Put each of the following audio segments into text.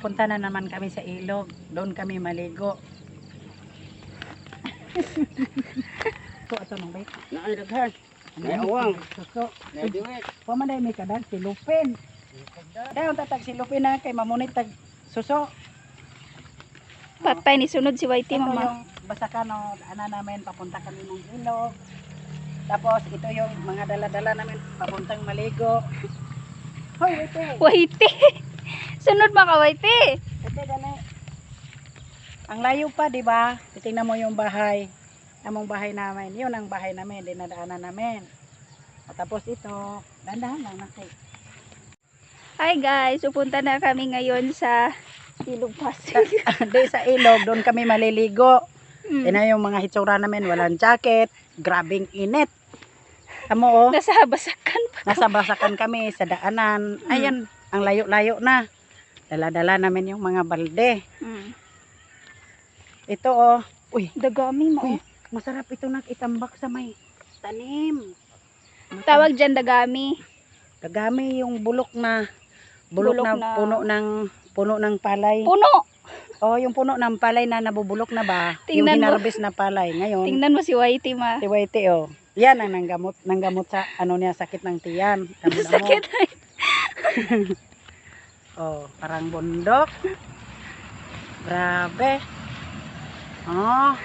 pupunta na naman kami sa ilog. Doon kami maligo. Ito ato nang bay. Naay daghan. May awang. Suso. May diwit. Pamanay may kadag si Lupin. Dayon tatag si Lupin na kay mamunit tag suso. Patay ni sunod si Whitey, Ito mama. yung basakan o ana namin papunta kami ng ilog. Tapos ito yung mga dala-dala namin papuntang maligo. Hoy, wait. Whitey. Sunod mga Whitey. Ito dali. Ang layo pa, di ba? Titingnan mo yung bahay. Among bahay namin. Yun ang bahay namin, dinadaanan namin. At tapos ito, dandahan lang natin. Hi guys, pupunta na kami ngayon sa Ilog Pasig. Di sa ilog, doon kami maliligo. Mm. Ina yung mga hitsura namin, walang jacket, grabing init. Amo oh, Nasa basakan pa. nasa basakan kami sa daanan. Ayan, ang layo-layo na. Dala-dala namin yung mga balde. Mm. Ito oh, uy, Dagami mo. uy, masarap ito itambak sa may tanim. Tawag dyan dagami. Dagami yung bulok na puno ng palay. Puno. Oh, yung puno ng palay na nabubulok na ba? Yung Tingnan mo. hinarvest na palay. Ngayon, Tingnan mo si Whitey, ma. tiwайте oh. Yan ang nanggamot sa ano niya, sakit ng tiyan. Damo-damo. Sakit. Oh, parang bundok. Grabe. Oh,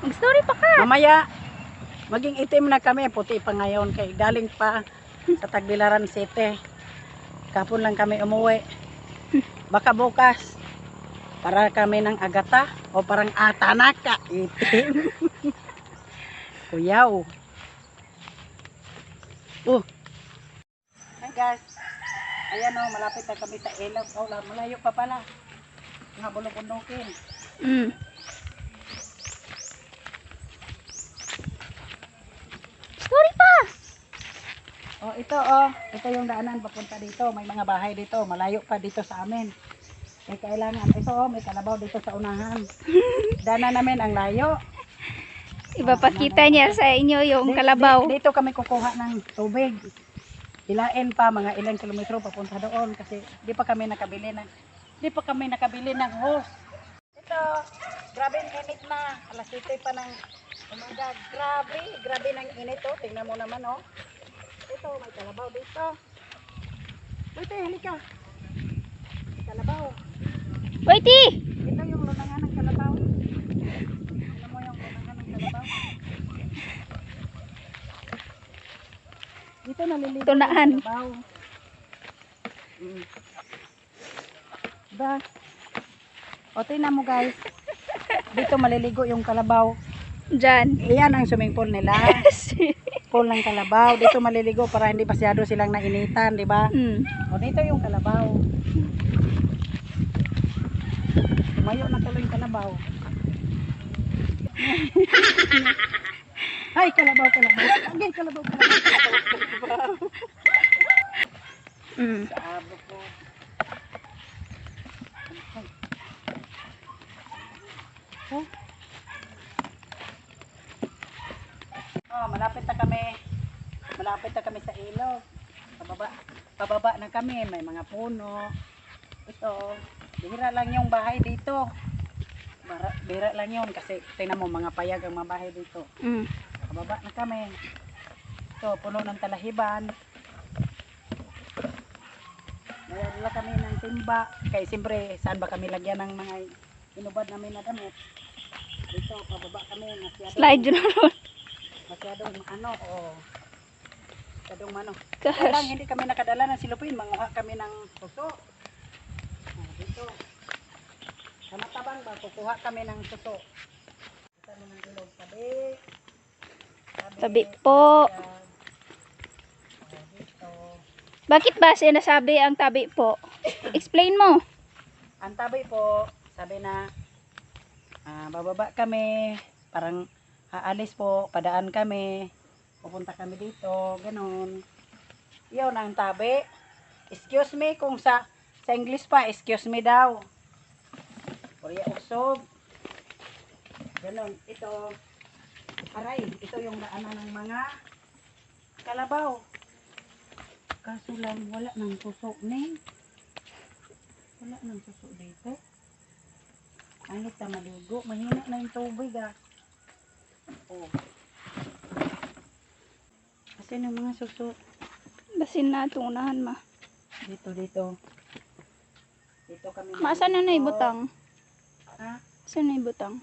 Mag-story pa ka. mamaya maging itim na kami, puti pa ngayon kay galing pa sa Tagbilaran City. Kapon lang kami umuwi. Baka bukas para kami ng agata o parang atanaka itim. Kuyaw. Hi guys. Ayan oh, malapit na kami sa ilog. Oh, malayo pa pala. Mga bulok-bundokin. Mm. Story pa. Oh, ito yung daanan papunta dito. May mga bahay dito, malayo pa dito sa amin. May kailangan. Ito oh, may kalabaw dito sa unahan. Daanan namin ang layo. Ipapakita niya sa inyo yung kalabaw. Dito kami kukuha ng tubig. Hilain pa mga ilang kilometro papunta doon kasi di pa kami nakabili ng hose. Ito, grabe ang init na. Alas 7 pa ng umaga. Grabe ng init oh. Tingnan mo naman oh. Ito, may kalabaw dito. Wait, halika. Kalabaw. Whitey! Ito yung lunangan ng kalabaw. Tingnan mo yung lunangan ng kalabaw. Dito naliligo Tunaan. yung kalabaw. Diba? O, tingnan mo guys. Dito maliligo yung kalabaw. Diyan. Iyan ang swimming pool nila. Pool ng kalabaw. Dito maliligo para hindi masyado silang nainitan, di ba? Mm. O, dito yung kalabaw. Tumayo na tuloy yung kalabaw. Ay, kalabaw. Again, kalabaw. Mm. Sabo ko. Oh, malapit na kami sa ilog. Pababa na kami, may mga puno. Ito, bihira lang yung bahay dito. Bihira lang yun kasi tingnan mo mga payag ang mga bahay dito. Mm. Pababa na kami. Ito, puno ng talahiban. Mayroon kami ng timba. Kaya siyempre, saan ba kami lagyan ng mga inubad namin na damit? Dito, pababa kami. Slide yun naman. Masyadong Gosh. Kaya lang, hindi kami nakadala ng silupin. Manguha kami ng suso. Dito. Sa matabang ba, kukuha kami ng suso. Ito ng ilog. Tabi po. Dito. Bakit ba sinasabi ang tabi po? Explain mo. Ang tabi po, sabi na, bababa kami, parang aalis po, padaan kami, pupunta kami dito, ganun. Yun ang tabi. Excuse me kung sa English pa, excuse me daw. Korea usog. Ganun, ito, aray, ito yung daanan ng mga kalabaw. Kaso lang, wala nang tusok ni. Wala nang suso dito. Angit na maligo. Mahina na yung tubig ah. Oh. Kasi yung mga suso. Basin na itong unahan ma. Dito. Dito kami. Maasan na na ibutang? Ha? Saan na ibutang?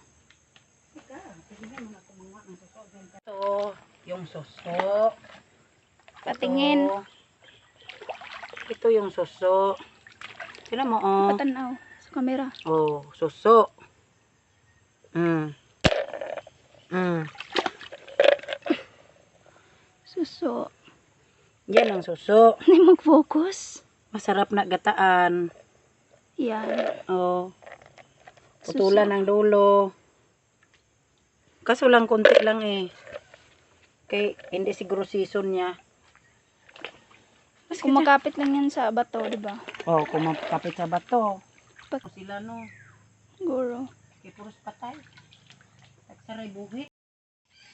Ika, sige na mga kumuha ng suso. Ito, yung suso. Patingin. Ito yung suso. Sino mo, oh. Patanaw sa kamera. Oh, suso. Suso. Yan ang suso. Hindi mag-focus. Masarap na gataan. Yan. Oh. Suso. Putulan ng dulo. Kaso lang, konti lang eh. Kay, hindi siguro season niya. Kung makapit lang yan sa bato, di ba? Oh, kung mapapit sa bato. Pat- Sila no. Siguro. Kay puros patay. Nagsaray buhit.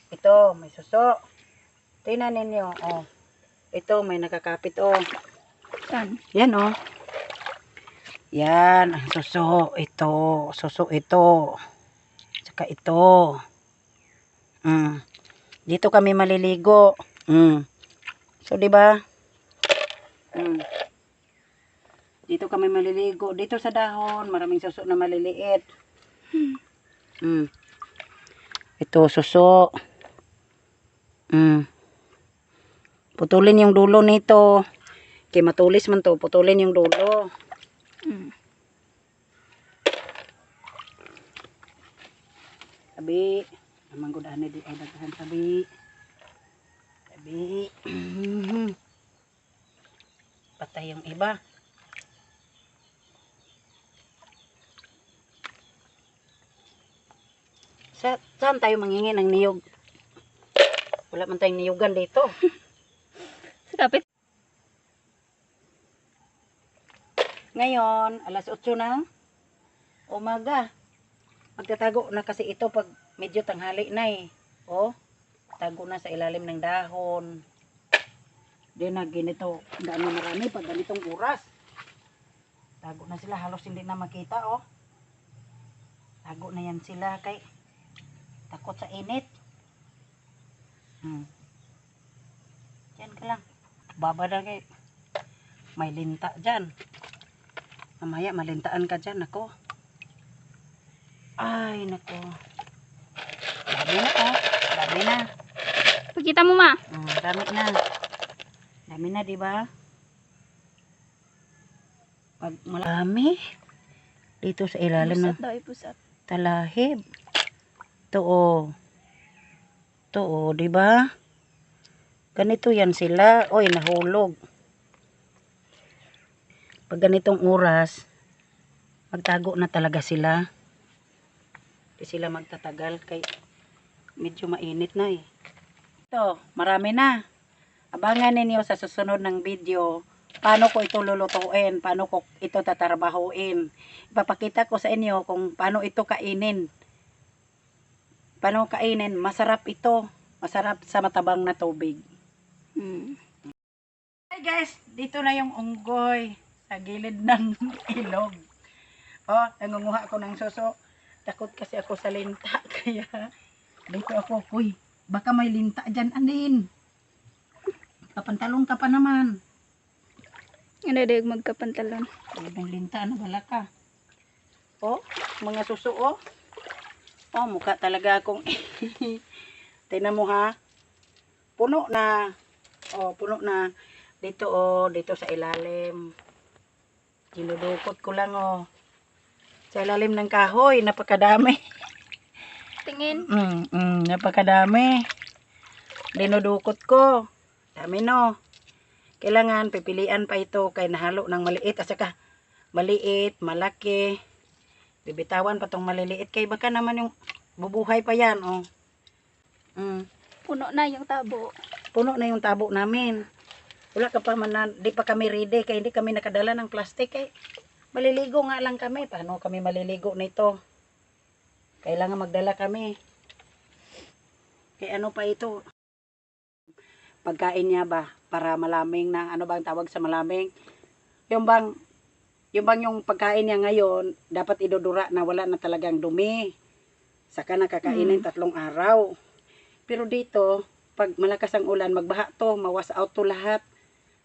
Ito, may suso. Tingnan ninyo. Oh. Ito, may nakakapit. Oh. Saan? Yan oh. Yan, ang suso. Ito. Suso ito. Saka ito. Dito kami maliligo. So, di ba? Dito kami maliligo. Dito sa dahon, maraming suso na maliliit. Ito, suso. Putulin yung dulo nito. Kaya matulis man to. Putulin yung dulo. Sabi. Namang gudahan na di ay daghan sabi. Sabi. Patay yung iba. Saan tayo manghingi ng niyog? Wala man tayong niyugan dito. Kapit. Ngayon, alas 8 ng umaga. Magtatago na kasi ito pag medyo tanghali na eh. Oh, tago na sa ilalim ng dahon. Di na ganito. Dami marami pag ganitong oras. Tago na sila. Halos hindi na makita oh. Tago na yan sila kay takot sa init. Yan ka lang. Baba na kay may linta dyan. Mamaya malintaan ka dyan. Ako. Ay, nako. Dami na oh. Dami na. Pagkita mo ma. Dami na. Dami na, di ba? Pag malami dito sa ilalim ng Pusat daw, ipusat. talahib. Ito oh. Ito oh, di ba? Ganito yan sila. Oy, nahulog. Pag ganitong oras, magtago na talaga sila. Hindi sila magtatagal kay medyo mainit na eh. Ito, marami na. Abangan ninyo sa susunod ng video paano ko ito lulutuin, paano ko ito tatrabahuin. Ipapakita ko sa inyo kung paano ito kainin. Paano kainin, masarap ito. Masarap sa matabang na tubig. Hey guys, dito na yung unggoy sa gilid ng ilog. Oh, nangunguha ako ng suso. Takot kasi ako sa linta. Kaya dito ako, uy, baka may linta dyan, andin. Kapantalon ka pa naman. Ano daig magkapantalon? May linta na bala ka. Oh, mga suso oh. Oh, mukha talaga akong tingnan mo ha. Puno na. Oh, puno na. Dito oh, dito sa ilalim. Dinudukot ko lang oh. Sa ilalim ng kahoy, napakadami. Tingin. Napakadami. Dinudukot ko. Dami no. Kailangan pipilian pa ito kay nahalo ng maliit at saka maliit, malaki. Bibitawan pa tong maliliit kay baka naman yung bubuhay pa yan oh. Puno na yung tabo. Puno na yung tabo namin. Wala ka pa man na, di pa kami ready kay hindi kami nakadala ng plastic kay maliligo nga lang kami. Paano kami maliligo nito? Kailangan magdala kami. Kay ano pa ito? Pagkain niya ba para malaming na ano bang tawag sa malaming? Yung bang yung bang yung pagkain niya ngayon, dapat idudura na wala na talagang dumi. Saka na kakainin 3 araw. Pero dito, pag malakas ang ulan, magbaha to, mawas out to lahat.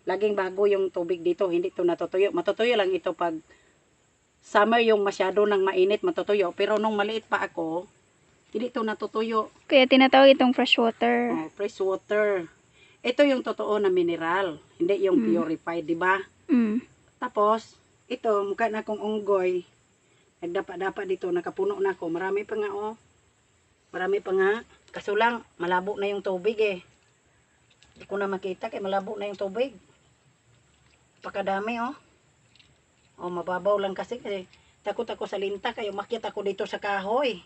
Laging bago yung tubig dito, hindi to natutuyo. Matutuyo lang ito pag summer yung masyado nang mainit, matutuyo. Pero nung maliit pa ako, hindi to natutuyo. Kaya tinatawag itong fresh water. Oh, fresh water. Ito yung totoo na mineral, hindi yung purified, di ba? Mm. Tapos, ito, mukha na akong unggoy. Nagdapa-dapa dito, nakapuno na ako. Marami pa nga, oh. Marami pa nga. Kaso lang, malabo na yung tubig eh. Hindi ko na makita kaya malabo na yung tubig. Pakadami, oh. Oh, mababaw lang kasi takot ako sa linta kayo makita ako dito sa kahoy.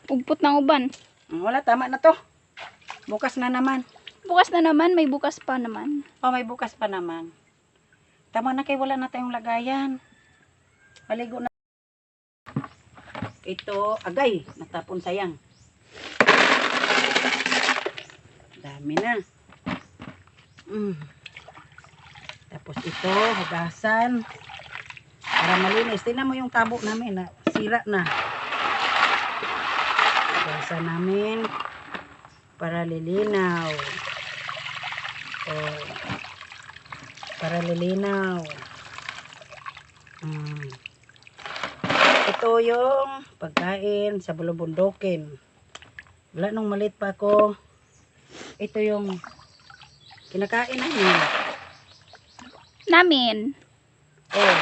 Ugpot ng uban. Wala, tama na to. Bukas na naman. Bukas na naman, may bukas pa naman. Oh, may bukas pa naman. Tama na kay wala na tayong lagayan. Maligo na. Ito, agay, natapon sayang. Dami na. Tapos ito, hugasan. Para malinis. Tingnan mo yung tabo namin na sira na. Hugasan namin para lilinaw. Oh. Para lilinaw. Ito yung pagkain sa bulubundukin. Wala nung maliit pa ako. Ito yung kinakain Namin. Oh.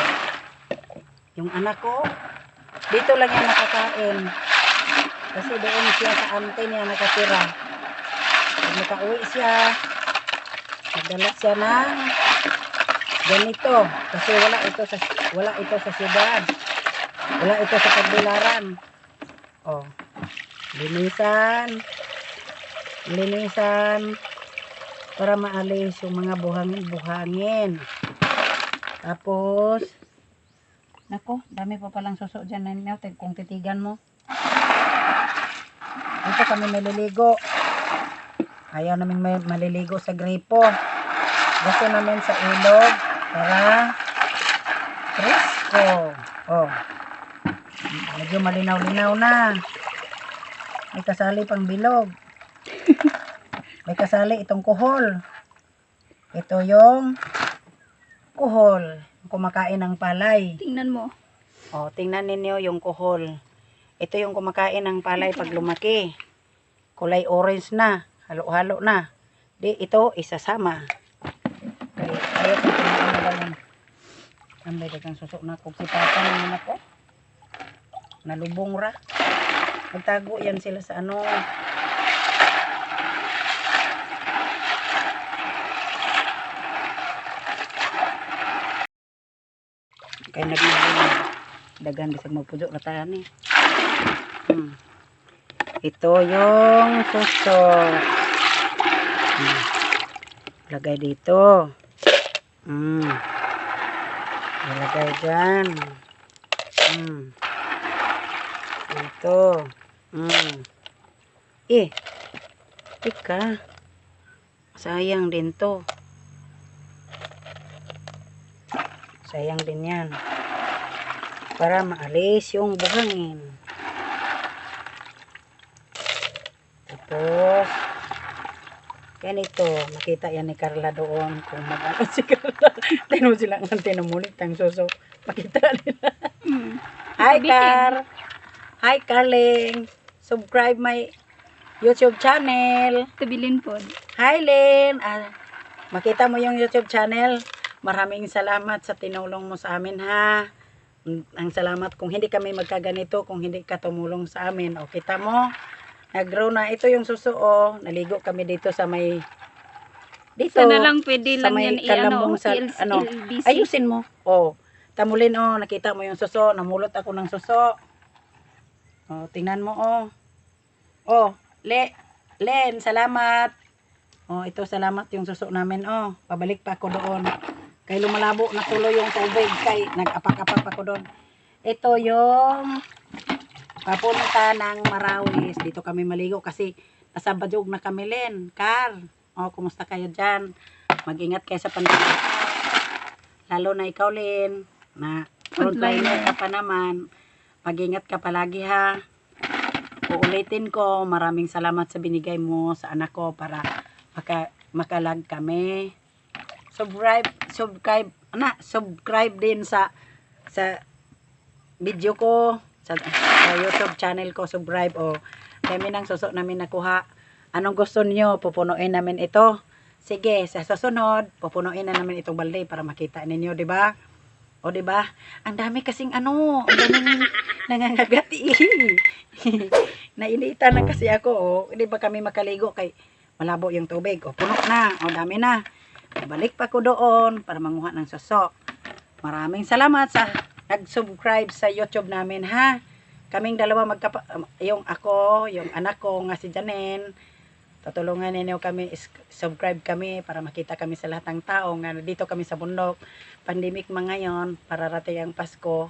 Yung anak ko, dito lang yan nakakain. Kasi doon siya sa ante niya nakatira. Pag nakauwi siya, nagdala siya ng ganito. Kasi wala ito sa siyudad. Wala ito sa Pagbilaran. Oh. Linisan para maalis yung mga buhangin. Tapos nako, dami pa palang suso dyan na kung titigan mo. Dito kami maliligo. Ayaw namin maliligo sa gripo. Gusto namin sa ilog para presko. Oh. Medyo malinaw-linaw na. May kasali pang bilog. May kasali itong kuhol. Ito yung kuhol. Kumakain ng palay. Tingnan mo. Oh, tingnan ninyo yung kuhol. Ito yung kumakain ng palay pag lumaki. Kulay orange na. Halo-halo na. Di, ito isasama. Ayaw ko pinagandang. Nambay dagang susok na kugsipatan naman ako. Nalubong ra. Magtago yan sila sa ano. Kaya nagmamahal. Dagan bisag magpujo na tayo ni. Ito yung suso. Lagay dito. Ilagay dyan. Ito. Ika. Sayang din to. Sayang din yan. Para maalis yung buhangin. Tapos, ganito. Makita yan ni Carla doon. Kung mag-ano si Carla. Tinom silang tinumulit ang suso. Makita nila. Hi, Car. Hi, Carling. Subscribe my YouTube channel. Tabilin po. Hi, Lynn. Makita mo yung YouTube channel. Maraming salamat sa tinulong mo sa amin, ha. Ang salamat kung hindi kami magkaganito, kung hindi ka tumulong sa amin. O, kita mo, nag-grow na. Ito yung suso, o. Naligo kami dito sa may, dito. Sana lang pwede sa lang may yan kalambong sa, ano, LBC. ayusin mo. O, tamulin, o. Nakita mo yung suso. Namulot ako ng suso. O, tingnan mo, o. O, Len, salamat. O, ito, salamat yung suso namin, o. Pabalik pa ako doon. Kay lumalabo na tuloy yung tubig. Kay nag-apak-apak pa ko doon. Ito yung papunta ng Marawis. Dito kami maligo kasi nasa Badyog na kami, Len. Car. O, kumusta kayo dyan? mag-ingat kayo sa pandemya. Lalo na ikaw, Lin, na frontliner ka pa naman. Mag-ingat ka palagi, ha. Uulitin ko, maraming salamat sa binigay mo sa anak ko para makalag kami. Subscribe din sa video ko, sa YouTube channel ko, subscribe. O, kami nang suso namin nakuha. Anong gusto niyo? Pupunuin namin ito. Sige, sa susunod, pupunuin na namin itong balde para makita ninyo, di ba? O, di ba? Ang dami kasing ang daming nangangagati. Nainitan na kasi ako, o. Hindi ba kami makaligo kay malabo yung tubig. O, puno na. O, dami na. Balik pa ko doon para manguha ng suso. Maraming salamat sa nag-subscribe sa YouTube namin, ha. Kaming dalawa yung ako, yung anak ko nga si Janine. Tutulungan ninyo kami, subscribe kami para makita kami sa lahat ng tao nga dito kami sa bundok. Pandemic ngayon, pararating ang Pasko.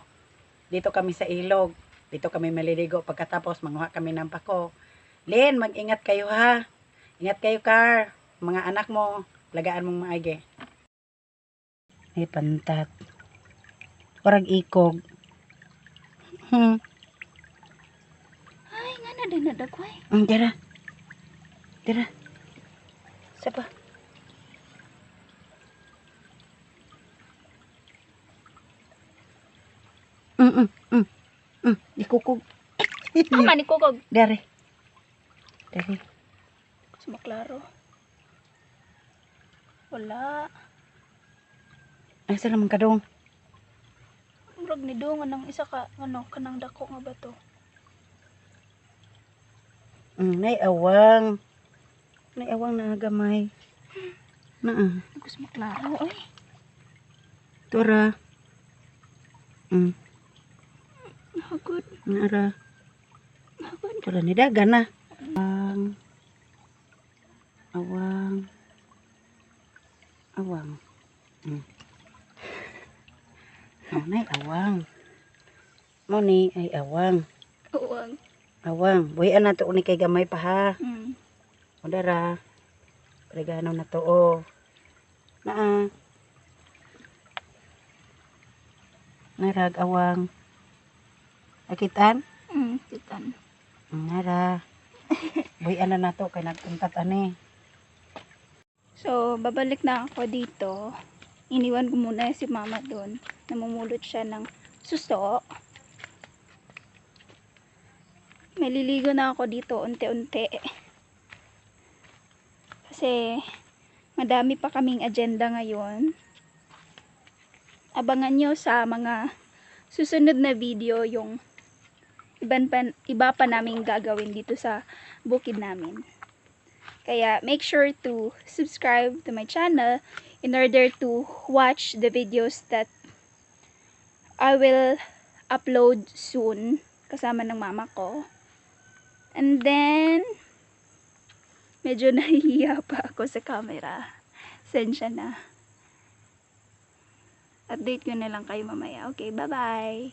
Dito kami sa ilog. Dito kami maliligo pagkatapos manguha kami ng pako. Lin, mag-ingat kayo, ha. Ingat kayo, Car. Mga anak mo, lagaan mong maigi. Ay, pantat. Parang ikog. Ay, nga na din nadagway. Tira. Tira. Sapa. Ikukog. Ama ni Kukog. Dari. Dari. Sumaklaro. Wala. Ay, saan naman ka dong? Murag ni Dong, anang isa ka, kanang dako nga ba to? Nay awang. Nay awang na gamay. Na. Gusto maklaro, ay. Tora. Hagod. Nara. Hagod. Tora ni dagan na. Awang. Awang. Awang. Oh, nay awang. Mo ni ay awang. Uwang. Awang. Buhian na to ni kay gamay pa, ha. O dara. Pregano na to, oh. Naa. Narag awang. Akitan? Titan. Nara. Buhian na to kay nagpuntat ani. So, babalik na ako dito. Iniwan ko muna si mama doon. Namumulot siya ng suso. Maliligo na ako dito unti-unti. Kasi madami pa kaming agenda ngayon. Abangan nyo sa mga susunod na video yung iba pa naming gagawin dito sa bukid namin. Kaya make sure to subscribe to my channel in order to watch the videos that I will upload soon kasama ng mama ko. And then medyo nahihiya pa ako sa camera. Sensya na. Update ko na lang kayo mamaya. Okay, bye-bye.